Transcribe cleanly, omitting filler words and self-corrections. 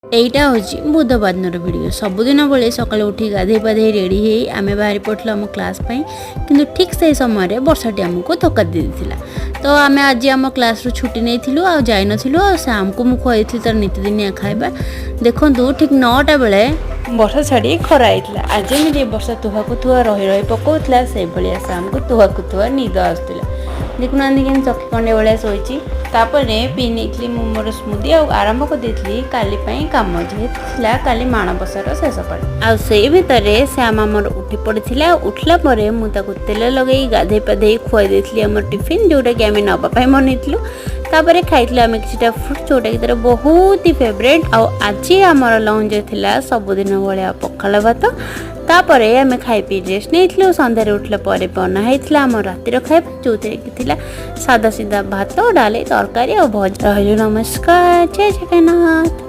এইটা হচ্ছে বুধবার দিনর ভিডিও। ସବୁଦିନ ଭଳି ସକାଳୁ ଉଠି ଗାଧେଇ ପାଧେଇ ରେଡ଼ି ହେଇ ଆମେ ବାହାରି ପଡ଼ିଥିଲୁ ଆମ କ୍ଲାସ୍ ପାଇଁ, କିନ୍ତୁ ଠିକ୍ ସେହି ସମୟରେ ବର୍ଷାଟି ଆମକୁ ଧକ୍କା ଦେଇଥିଲା। ତ ଆମେ ଆଜି ଆମ କ୍ଲାସ୍ରୁ ଛୁଟି ନେଇଥିଲୁ ଆଉ ଯାଇନଥିଲୁ। ଆଉ ଶ୍ୟାମକୁ ମୁଁ ଖୁଆଇଥିଲି ତାର ନିତିଦିନିଆ ଖାଇବା। ଦେଖନ୍ତୁ ଠିକ୍ 9ଟା ବେଳେ ବର୍ଷା ଛାଡ଼ି ଖରା ହେଇଥିଲା। ଆଜି ଯେମିତି ବର୍ଷା ତୁହାକୁ ତୁହା ରହି ରହି ପକାଉଥିଲା, ସେଇଭଳିଆ ଶ୍ୟାମକୁ ତୁହାକୁ ତୁହା ନିଦ ଆସୁଥିଲା। ଦେଖୁନାହାନ୍ତି କେମିତି ଚକି ଖଣ୍ଡେ ଭଳିଆ ଶୋଇଛି। ତାପରେ ପିଇ ନେଇଥିଲି ମୁଁ ମୋର ସ୍ମୁଦି ଆଉ ଆରମ୍ଭ କରିଦେଇଥିଲି କାଲି ପାଇଁ କାମ, ଯେହେତୁ ଥିଲା କାଲି ମାଣବସାର ଶେଷ ପାଳି। ଆଉ ସେଇ ଭିତରେ ଶ୍ୟାମ ଆମର ଉଠି ପଡ଼ିଥିଲା। ଉଠିଲା ପରେ ମୁଁ ତାକୁ ତେଲ ଲଗାଇ ଗାଧେଇ ପାଧେଇ ଖୁଆଇ ଦେଇଥିଲି ଆମର ଟିଫିନ୍, ଯେଉଁଟାକି ଆମେ ନେବା ପାଇଁ ବନେଇଥିଲୁ। ତାପରେ ଖାଇଥିଲୁ ଆମେ କିଛିଟା ଫ୍ରୁଟ୍, ଯେଉଁଟାକି ତାର ବହୁତ ହି ଫେଭରେଟ୍। ଆଉ ଆଜି ଆମର ଲଞ୍ଚରେ ଥିଲା ସବୁଦିନ ଭଳିଆ ପଖାଳ ଭାତ। ତାପରେ ଆମେ ଖାଇ ପିଇ ରେଷ୍ଟ ନେଇଥିଲୁ। ସନ୍ଧ୍ୟାରେ ଉଠିଲା ପରେ ବନା ହେଇଥିଲା ଆମର ରାତିର ଖାଇବା, ଯେଉଁଥିରେ କି ଥିଲା ସାଧା ସିଧା ଭାତ, ଡାଲି, ତରକାରୀ ଆଉ ଭଜା। ରହିଲୁ ନମସ୍କାର, ଜୟ ଜଗନ୍ନାଥ।